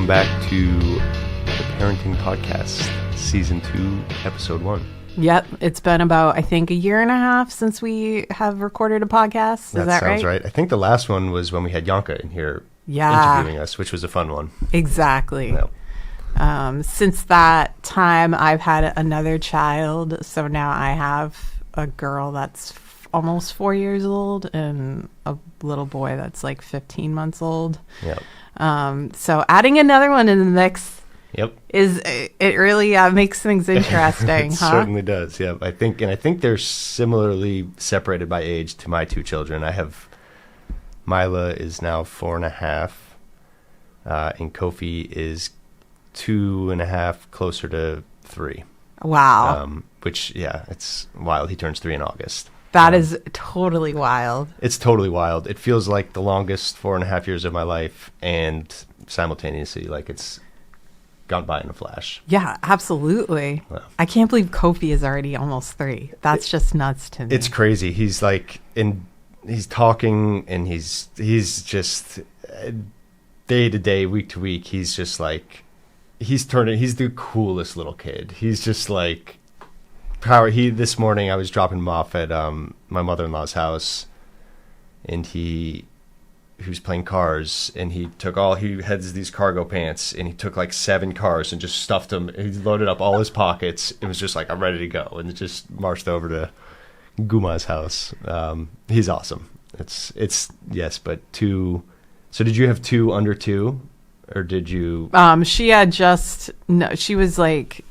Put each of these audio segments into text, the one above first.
welcome back to the Parenting Podcast, Season 2, Episode 1. Yep, it's been about, I think, a year and a half since we have recorded a podcast. Is that right? That sounds right. I think the last one was when we had Yanka in here interviewing us, which was a fun one. Exactly. Yep. Since that time, I've had another child, so now I have a girl that's almost 4 years old and a little boy that's like 15 months old. Yep. So adding another one in the mix Yep. it really makes things interesting, It huh? certainly does. Yeah, I think they're similarly separated by age to my two children. I have Mila is now 4.5, and Kofi is 2.5, closer to 3. Wow. Which it's wild. He turns 3 in August. That is totally wild. It's totally wild. It feels like the longest 4.5 years of my life, and simultaneously, like it's gone by in a flash. Yeah, absolutely. Wow. I can't believe Kofi is already almost 3. That's just nuts to me. It's crazy. He's like he's talking, and he's just day to day, week to week. He's just like he's the coolest little kid. He's just like power. This morning I was dropping him off at my mother-in-law's house, and he was playing cars, and he had these cargo pants, and he took like 7 cars and just stuffed them. He loaded up all his pockets. It was just like, I'm ready to go, and it just marched over to Guma's house. He's awesome. It's yes, but 2. So did you have 2 under 2, or did you? She had she was like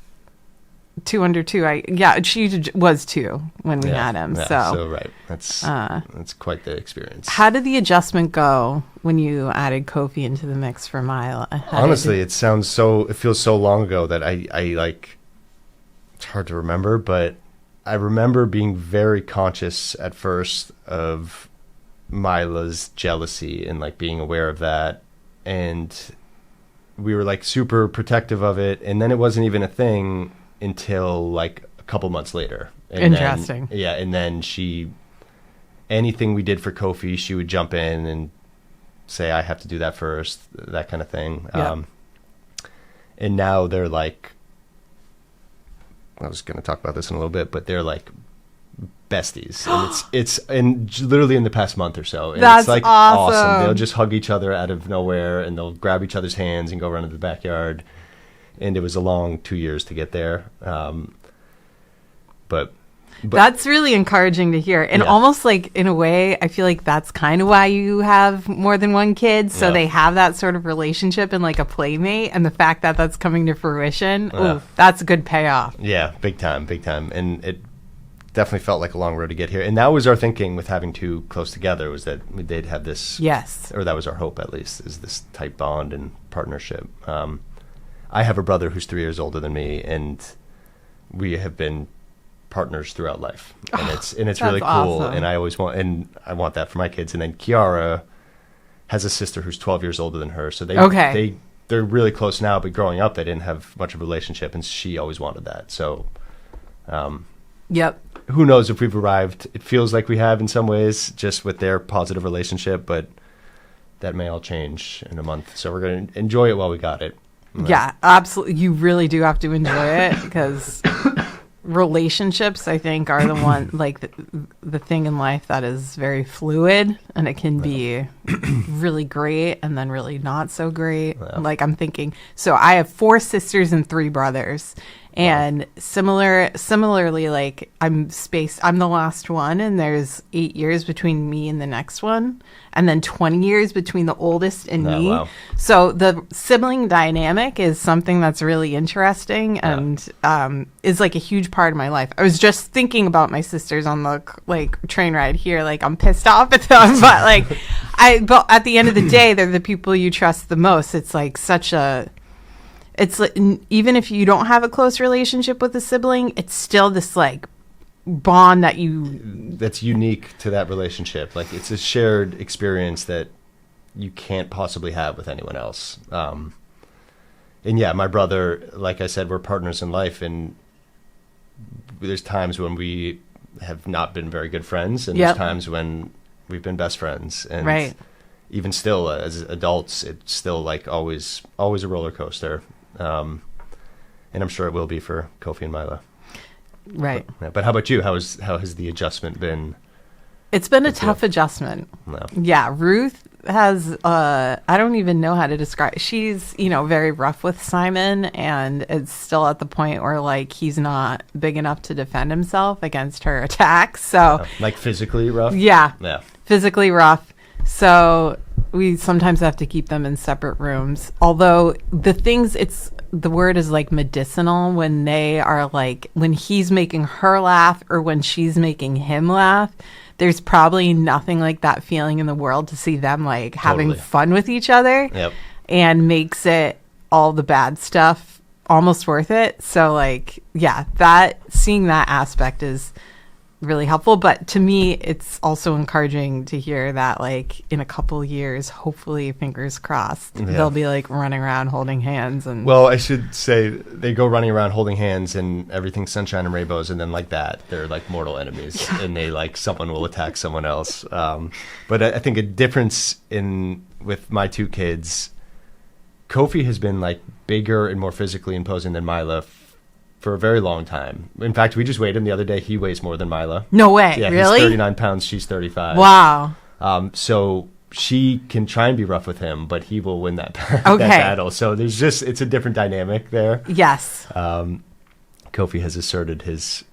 2 under 2. She was 2 when we had him. Yeah, so right, that's quite the experience. How did the adjustment go when you added Kofi into the mix for Mila? Honestly, it feels so long ago that I like. It's hard to remember, but I remember being very conscious at first of Mila's jealousy and like being aware of that, and we were like super protective of it, and then it wasn't even a thing until like a couple months later. And Interesting. And then anything we did for Kofi, she would jump in and say, I have to do that first, that kind of thing. Yeah. And now they're like, I was going to talk about this in a little bit, but they're like besties. And it's literally in the past month or so. And That's it's like awesome. They'll just hug each other out of nowhere, and they'll grab each other's hands and go run into the backyard. And it was a long 2 years to get there. But that's really encouraging to hear. And almost like, in a way, I feel like that's kind of why you have more than one kid. So they have that sort of relationship and like a playmate. And the fact that that's coming to fruition, that's a good payoff. Yeah, big time. And it definitely felt like a long road to get here. And that was our thinking with having 2 close together, was that they'd have this. Yes. Or that was our hope, at least, is this tight bond and partnership. I have a brother who's 3 years older than me, and we have been partners throughout life, and it's really cool. Awesome. And I want that for my kids. And then Kiara has a sister who's 12 years older than her, so they're really close now. But growing up, they didn't have much of a relationship, and she always wanted that. So, Yep. Who knows if we've arrived? It feels like we have in some ways, just with their positive relationship, but that may all change in a month. So we're going to enjoy it while we got it. Yeah, absolutely. You really do have to enjoy it, because relationships, I think, are the one, like the thing in life that is very fluid, and it can be really great and then really not so great. Yeah. Like, I'm thinking, so I have 4 sisters and 3 brothers. And similarly, like, I'm the last one, and there's 8 years between me and the next one, and then 20 years between the oldest and me. Wow. So the sibling dynamic is something that's really interesting and is like a huge part of my life. I was just thinking about my sisters on the train ride here. Like, I'm pissed off at them, but but at the end of the day, they're the people you trust the most. It's like it's like, even if you don't have a close relationship with a sibling, it's still this like bond that's unique to that relationship. Like, it's a shared experience that you can't possibly have with anyone else. And yeah, my brother, like I said, we're partners in life, and there's times when we have not been very good friends, and there's times when we've been best friends. And right. even still as adults, it's still like always a roller coaster. And I'm sure it will be for Kofi and Mila. Right. But how about you? How has the adjustment been? It's been a tough adjustment. No. Yeah, Ruth has, I don't even know how to describe. She's, very rough with Simon, and it's still at the point where, like, he's not big enough to defend himself against her attacks. So, Like physically rough? yeah, physically rough. So we sometimes have to keep them in separate rooms. Although the word is like medicinal when they are like, when he's making her laugh or when she's making him laugh. There's probably nothing like that feeling in the world to see them like having Totally. fun with each other. Yep. And makes it all the bad stuff almost worth it. So like, yeah, seeing that aspect is really helpful. But to me, it's also encouraging to hear that like in a couple years, hopefully, fingers crossed, they'll be like running around holding hands. And well, I should say they go running around holding hands and everything's sunshine and rainbows, and then like that, they're like mortal enemies, and they like someone will attack someone else. But I think a difference with my two kids, Kofi has been like bigger and more physically imposing than Mila for a very long time. In fact, we just weighed him the other day. He weighs more than Mila. No way. Yeah, really? He's 39 pounds. She's 35. Wow. So she can try and be rough with him, but he will win that, that Okay. battle. So it's a different dynamic there. Yes. Kofi has asserted his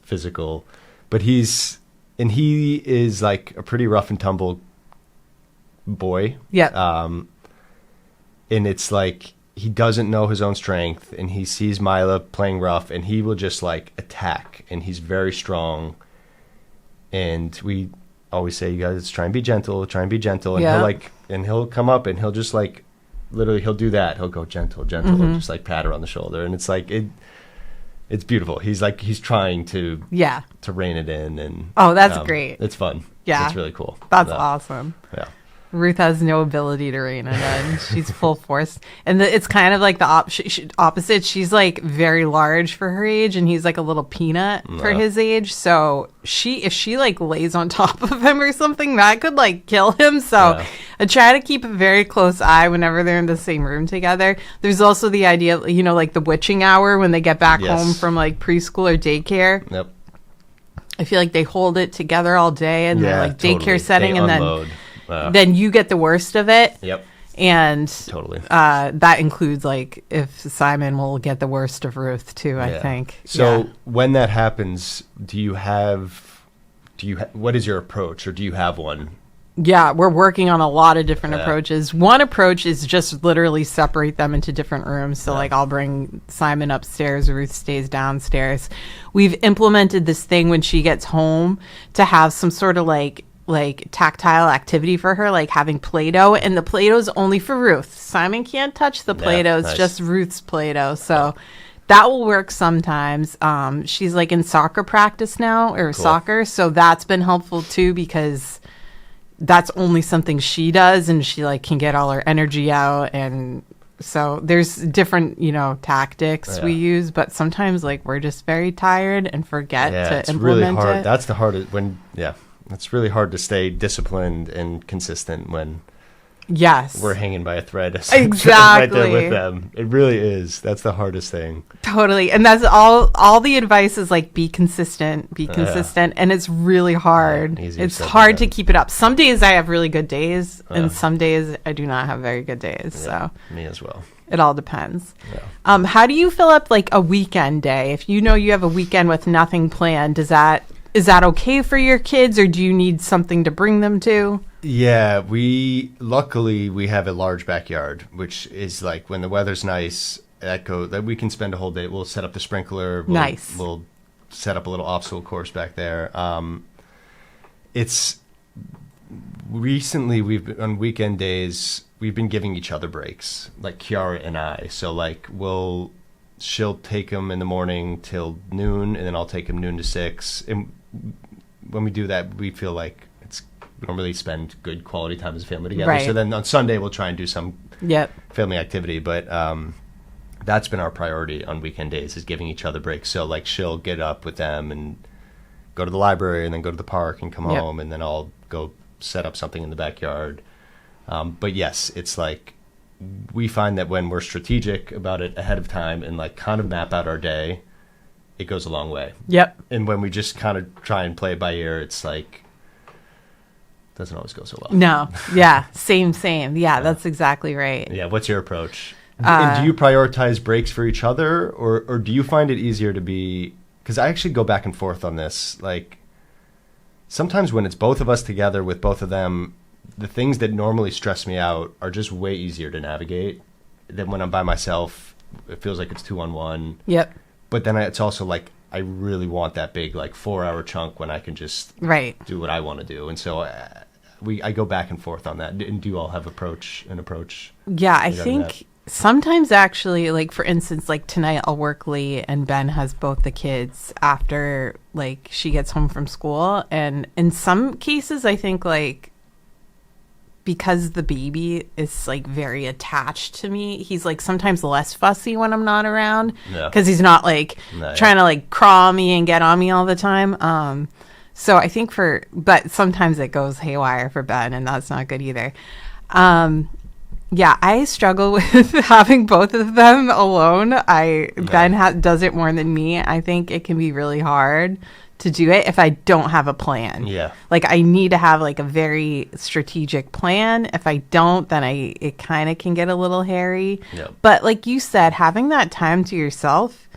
physical, but he is like a pretty rough and tumble boy. Yeah. And it's like, he doesn't know his own strength, and he sees Mila playing rough, and he will just like attack, and he's very strong. And we always say, you guys try and be gentle, and he'll come up and he'll just like, literally he'll do that. He'll go gentle, and just like pat her on the shoulder. And it's like, it's beautiful. He's trying to rein it in. And oh, that's great. It's fun. Yeah. It's really cool. That's awesome. Yeah. Ruth has no ability to rein it in. She's full force. And it's kind of like the opposite. She's like very large for her age, and he's like a little peanut for his age. So if she like lays on top of him or something, that could like kill him. So I try to keep a very close eye whenever they're in the same room together. There's also the idea, like the witching hour when they get back home from like preschool or daycare. Yep. I feel like they hold it together all day in their like daycare setting, and unload. then you get the worst of it. Yep. And Totally. That includes like if Simon will get the worst of Ruth too, I think. So when that happens, what is your approach, or do you have one? Yeah, we're working on a lot of different approaches. One approach is just literally separate them into different rooms. So like I'll bring Simon upstairs, Ruth stays downstairs. We've implemented this thing when she gets home to have some sort of like tactile activity for her, like having Play-Doh, and the Play-Doh's only for Ruth. Simon can't touch the Play-Doh. It's just Ruth's Play-Doh. So that will work sometimes. She's like in soccer practice now, or soccer. So that's been helpful too, because that's only something she does, and she like can get all her energy out. And so there's different, tactics we use, but sometimes like we're just very tired and forget to it's implement really hard. it. That's the hardest it's really hard to stay disciplined and consistent when we're hanging by a thread. Exactly. Right there with them. It really is. That's the hardest thing. Totally. And that's all the advice is like, be consistent. And it's really hard. It's hard to keep it up. Some days I have really good days, and some days I do not have very good days. So me as well. It all depends. Yeah. How do you fill up like a weekend day? If you know you have a weekend with nothing planned, is that okay for your kids, or do you need something to bring them to? Yeah, luckily we have a large backyard, which is like when the weather's nice, that we can spend a whole day. We'll set up the sprinkler. We'll set up a little obstacle course back there. It's recently on weekend days we've been giving each other breaks, like Kiara and I. So like she'll take him in the morning till noon, and then I'll take him noon to 6. And when we do that, we feel like we don't really spend good quality time as a family together. Right. So then on Sunday, we'll try and do some family activity. But that's been our priority on weekend days, is giving each other breaks. So like she'll get up with them and go to the library, and then go to the park and come home, and then I'll go set up something in the backyard. But yes, it's like we find that when we're strategic about it ahead of time and like kind of map out our day, it goes a long way. Yep. And when we just kind of try and play it by ear, it's like doesn't always go so well. No. Yeah. Same. Yeah, that's exactly right. Yeah. What's your approach? And do you prioritize breaks for each other, or do you find it easier to be? Because I actually go back and forth on this. Like sometimes when it's both of us together with both of them, the things that normally stress me out are just way easier to navigate than when I'm by myself. It feels like it's 2-on-1. Yep. But then it's also like I really want that big like 4-hour chunk when I can just do what I want to do. And so I go back and forth on that. And do you all have an approach? Yeah, I think sometimes actually, like for instance, like tonight I'll work late and Ben has both the kids after like she gets home from school. And in some cases, I think like because the baby is like very attached to me, he's like sometimes less fussy when I'm not around because he's not like trying to like crawl me and get on me all the time. So I think but sometimes it goes haywire for Ben and that's not good either. Yeah, I struggle with having both of them alone. Ben does it more than me. I think it can be really hard to do it if I don't have a plan. Yeah. Like I need to have like a very strategic plan. If I don't, then it kind of can get a little hairy. Yep. But like you said, having that time to yourself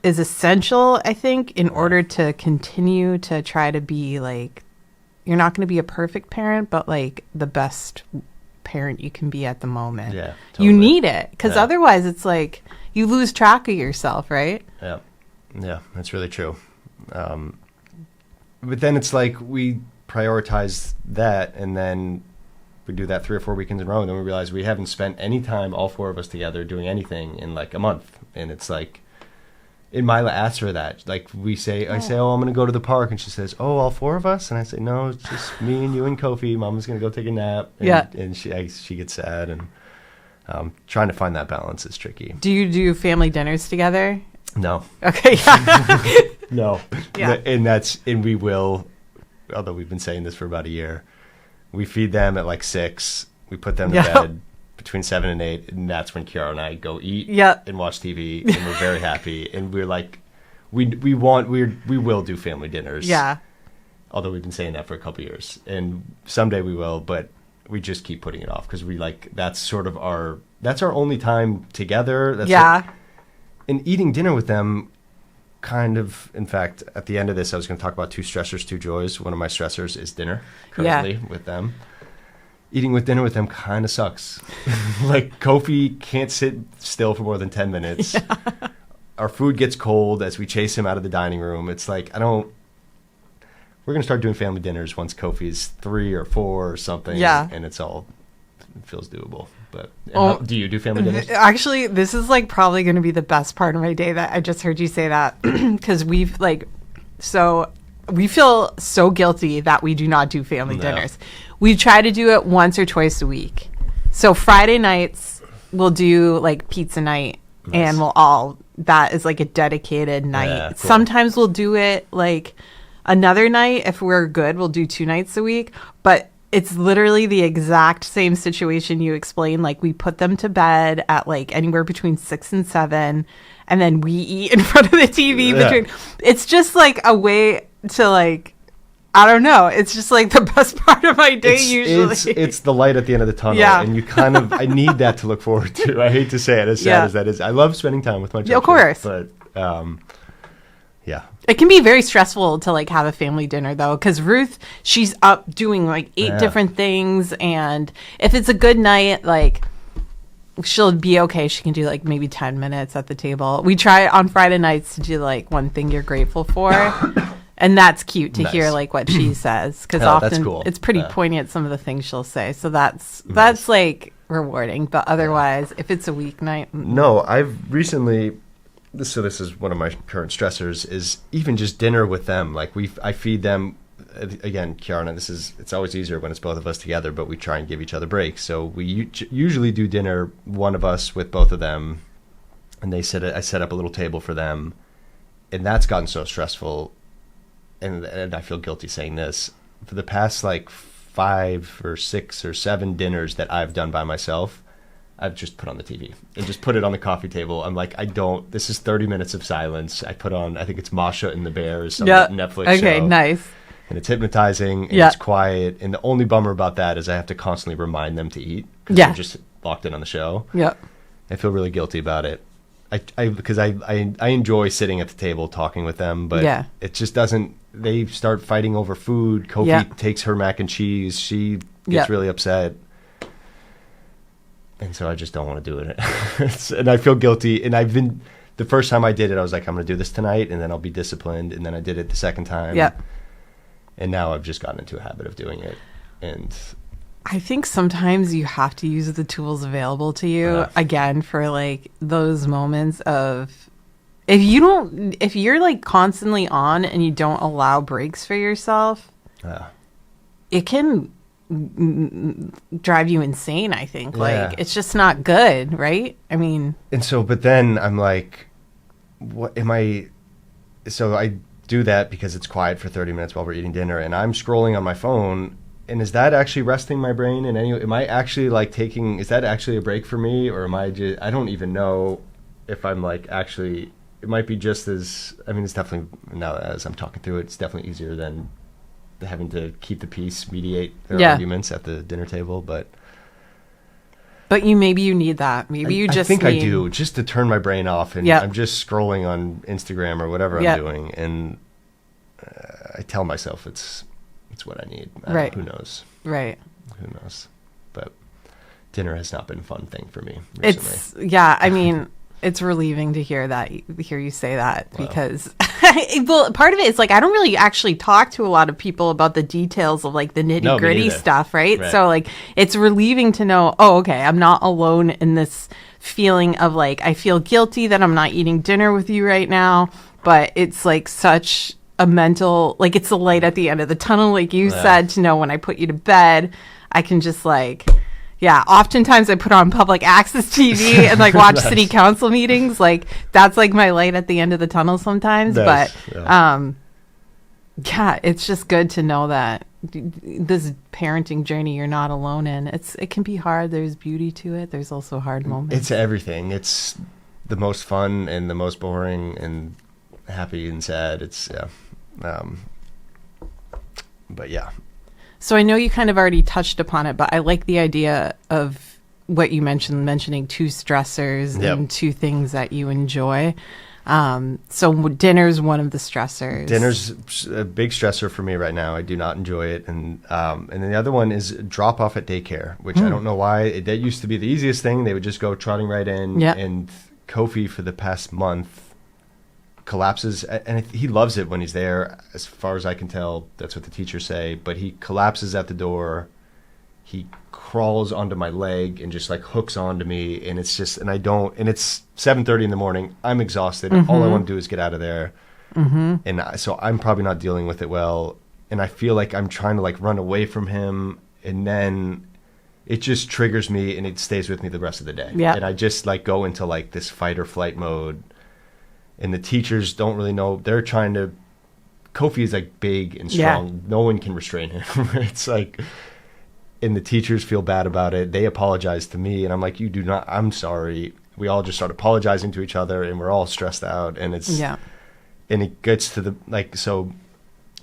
is essential, I think, in order to continue to try to be like, you're not going to be a perfect parent, but like the best parent you can be at the moment. Yeah. Totally. You need it because otherwise it's like you lose track of yourself, right? Yeah. Yeah, that's really true. But then it's like we prioritize that and then we do that 3 or 4 weekends in a row and then we realize we haven't spent any time, all 4 of us together, doing anything in like a month. And it's like, and Mila asks her that. Like I say, oh, I'm going to go to the park. And she says, oh, all 4 of us? And I say, no, it's just me and you and Kofi. Mama's going to go take a nap. And, and she gets sad. And trying to find that balance is tricky. Do you do family dinners together? No. Okay. Yeah. No. Yeah. And we will, although we've been saying this for about a year, we feed them at like 6. We put them to bed between 7 and 8. And that's when Kiara and I go eat and watch TV. And we're very happy. And we're like, we will do family dinners. Yeah. Although we've been saying that for a couple years. And someday we will, but we just keep putting it off because we like, that's sort of our only time together. And eating dinner with them kind of, in fact, at the end of this, I was going to talk about 2 stressors, 2 joys. One of my stressors is dinner currently with them. Eating with dinner with them kind of sucks. Like Kofi can't sit still for more than 10 minutes. Yeah. Our food gets cold as we chase him out of the dining room. It's like, we're going to start doing family dinners once Kofi's 3 or 4 or something. Yeah. And it feels doable. But do you do family dinners? Actually, this is like probably going to be the best part of my day that I just heard you say that because we feel so guilty that we do not do family dinners. We try to do it once or twice a week. So Friday nights we'll do like pizza night and that is like a dedicated night. Yeah, cool. Sometimes we'll do it like another night if we're good. We'll do 2 nights a week, but it's literally the exact same situation you explained. Like we put them to bed at like anywhere between 6 and 7, and then we eat in front of the TV between. It's just like a way to like, I don't know. It's just like the best part of my day usually. It's the light at the end of the tunnel, and you kind of I need that to look forward to. I hate to say it, as sad as that is. I love spending time with my children. Of course, but yeah. It can be very stressful to like have a family dinner though, because Ruth, she's up doing like 8 different things, and if it's a good night, like she'll be okay. She can do like maybe 10 minutes at the table. We try on Friday nights to do like one thing you're grateful for, and that's cute to hear like what she says, because often it's pretty poignant some of the things she'll say. So that's like rewarding. But otherwise, if it's a weeknight, no, I've recently. So this is one of my current stressors is even just dinner with them. Like I feed them again, Kiara, it's always easier when it's both of us together, but we try and give each other breaks. So we usually do dinner, one of us with both of them, and I set up a little table for them, and that's gotten so stressful. And I feel guilty saying this for the past like 5 or 6 or 7 dinners that I've done by myself, I've just put on the TV and just put it on the coffee table. I'm like, this is 30 minutes of silence. I put on, I think it's Masha and the Bears, some Netflix show. Okay, nice. And it's hypnotizing, and it's quiet. And the only bummer about that is I have to constantly remind them to eat. Yeah. I'm just locked in on the show. Yeah. I feel really guilty about it. Because I enjoy sitting at the table talking with them, but it just doesn't, they start fighting over food. Kofi takes her mac and cheese. She gets really upset. And so I just don't want to do it. And I feel guilty. And the first time I did it, I was like, I'm going to do this tonight, and then I'll be disciplined. And then I did it the second time. Yeah. And now I've just gotten into a habit of doing it. And I think sometimes you have to use the tools available to you, again, for like those moments of, if you're like constantly on and you don't allow breaks for yourself, it can drive you insane, I think. Like, it's just not good, right? I mean, and so, but then I'm like, what am I? So I do that because it's quiet for 30 minutes while we're eating dinner, and I'm scrolling on my phone. And is that actually resting my brain in any way? Am I actually like is that actually a break for me? Or am I just, I don't even know if I'm like actually, it might be just as, I mean, it's definitely, now as I'm talking through it, it's definitely easier than having to keep the peace, mediate their arguments at the dinner table. But maybe you need that. Maybe you just I think I do, just to turn my brain off. And I'm just scrolling on Instagram or whatever I'm doing. And I tell myself it's what I need. Who knows? Right. Who knows? But dinner has not been a fun thing for me recently. I mean, it's relieving to hear you say that, because well, part of it is like, I don't really actually talk to a lot of people about the details of like the nitty gritty stuff. Right. So like, it's relieving to know, oh, okay, I'm not alone in this feeling of like, I feel guilty that I'm not eating dinner with you right now, but it's like such a mental, like, it's the light at the end of the tunnel, like you said, to know when I put you to bed, I can just like, oftentimes I put on public access TV and like watch city council meetings. Like, that's like my light at the end of the tunnel sometimes. But it's just good to know that this parenting journey you're not alone in. It can be hard. There's beauty to it. There's also hard moments. It's everything. It's the most fun and the most boring and happy and sad. It's but yeah. So I know you kind of already touched upon it, but I like the idea of what you mentioning 2 stressors and 2 things that you enjoy. So dinner's one of the stressors. Dinner's a big stressor for me right now. I do not enjoy it. And then the other one is drop off at daycare, which I don't know why. That used to be the easiest thing. They would just go trotting right in. And Kofi, for the past month, collapses, and he loves it when he's there, as far as I can tell. That's what the teachers say. But he collapses at the door, he crawls onto my leg and just like hooks onto me, and it's just, and it's 7:30 in the morning, I'm exhausted, all I want to do is get out of there, and so I'm probably not dealing with it well, and I feel like I'm trying to like run away from him, and then it just triggers me and it stays with me the rest of the day. And I just like go into like this fight or flight mode. And the teachers don't really know. They're trying to. Kofi is like big and strong. No one can restrain him. It's like, and the teachers feel bad about it. They apologize to me, and I'm like, you do not. I'm sorry. We all just start apologizing to each other, and we're all stressed out. And it's and it gets to the like, so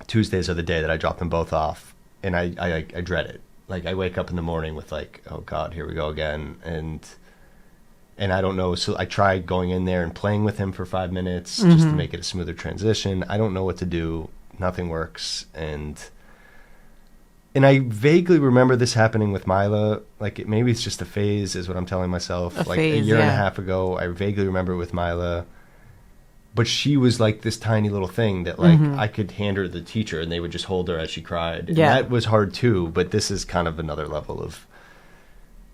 Tuesdays are the day that I drop them both off, and I dread it. Like, I wake up in the morning with like, oh God, here we go again, and I don't know. So I tried going in there and playing with him for 5 minutes just to make it a smoother transition. I don't know what to do. Nothing works. And I vaguely remember this happening with Mila. Like, maybe it's just a phase is what I'm telling myself. A year and a half ago, I vaguely remember it with Mila. But she was like this tiny little thing that like I could hand her to the teacher and they would just hold her as she cried. And that was hard too. But this is kind of another level of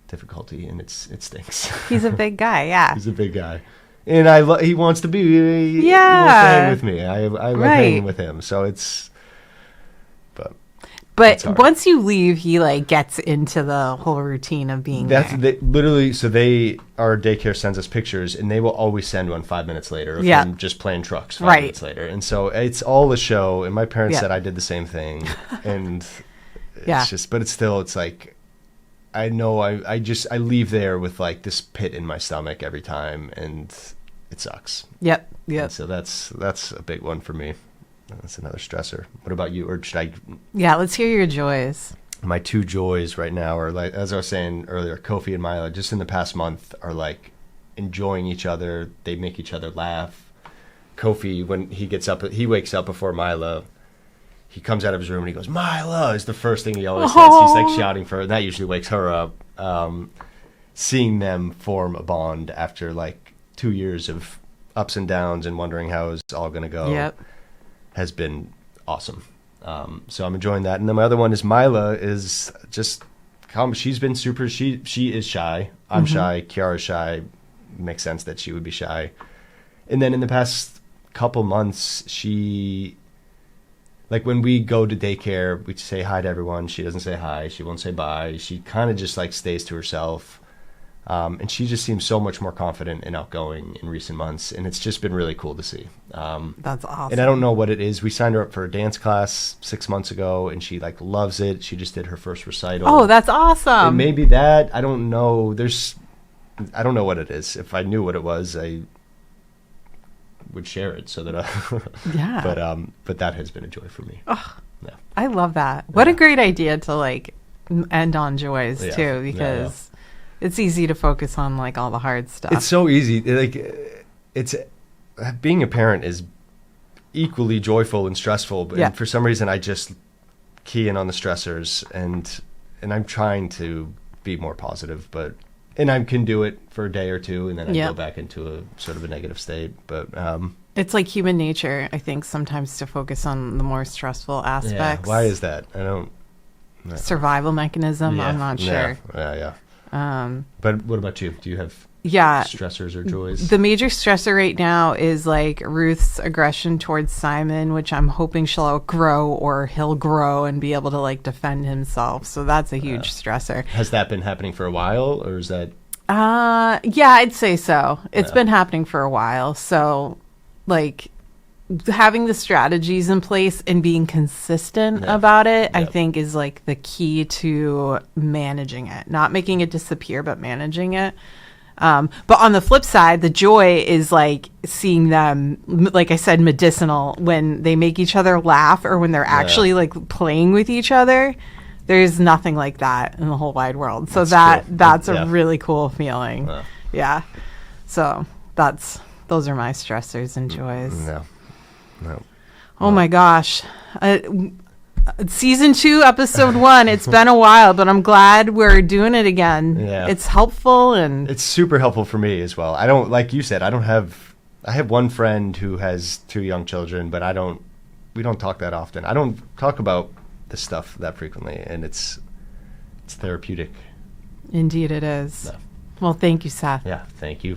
difficulty, and it stinks. He's a big guy, He's a big guy, and he wants to be. He wants to hang with me. I love hanging with him. So it's, but once you leave, he like gets into the whole routine of being there. Literally. So our daycare sends us pictures, and they will always send one 5 minutes later of him just playing trucks 5 minutes later, and so it's all a show. And my parents said I did the same thing, and Yeah. It's just, but it's still, it's like, I know I leave there with like this pit in my stomach every time, and it sucks. Yep. And so that's a big one for me. That's another stressor. What about you? Or should I? Yeah, let's hear your joys. My two joys right now are, like, as I was saying earlier, Kofi and Mila, just in the past month, are like enjoying each other. They make each other laugh. Kofi, when he wakes up before Mila. He comes out of his room and he goes, "Mila," is the first thing he always says. He's like shouting for her, and that usually wakes her up. Seeing them form a bond after like 2 years of ups and downs and wondering how it's all going to go has been awesome. So I'm enjoying that. And then my other one is Mila is just she's been super. She is shy. I'm shy. Kiara's shy. Makes sense that she would be shy. And then in the past couple months, she. Like when we go to daycare, we say hi to everyone. She doesn't say hi. She won't say bye. She kind of just like stays to herself. And she just seems so much more confident and outgoing in recent months. And it's just been really cool to see. That's awesome. And I don't know what it is. We signed her up for a dance class 6 months ago, and she like loves it. She just did her first recital. Oh, that's awesome. And maybe that, I don't know. I don't know what it is. If I knew what it was, I would share it so that but that has been a joy for me. Oh, yeah. I love that. What a great idea to like end on joys too, because it's easy to focus on like all the hard stuff. It's so easy. Like it's being a parent is equally joyful and stressful, but for some reason I just key in on the stressors, and I'm trying to be more positive, and I can do it for a day or two, and then I go back into a sort of a negative state. But it's like human nature, I think, sometimes to focus on the more stressful aspects. Yeah. Why is that? I don't. No. Survival mechanism. I'm not sure. Yeah. But what about you? Do you have stressors or joys? The major stressor right now is like Ruth's aggression towards Simon, which I'm hoping she'll outgrow, or he'll grow and be able to like defend himself. So that's a huge stressor. Has that been happening for a while, or is that? Yeah, I'd say so. It's been happening for a while. So like having the strategies in place and being consistent about it, I think is like the key to managing it, not making it disappear, but managing it. But on the flip side, the joy is like seeing them, like I said, medicinal when they make each other laugh, or when they're actually like playing with each other. There's nothing like that in the whole wide world. So that's a really cool feeling. Yeah. So those are my stressors and joys. No. Oh my gosh. Season 2, episode 1. It's been a while, but I'm glad we're doing it again. Yeah. It's helpful, and it's super helpful for me as well. I don't, like you said, I have one friend who has 2 young children, but we don't talk that often. I don't talk about this stuff that frequently, and it's therapeutic. Indeed it is. No. Well, thank you, Seth. Yeah, thank you.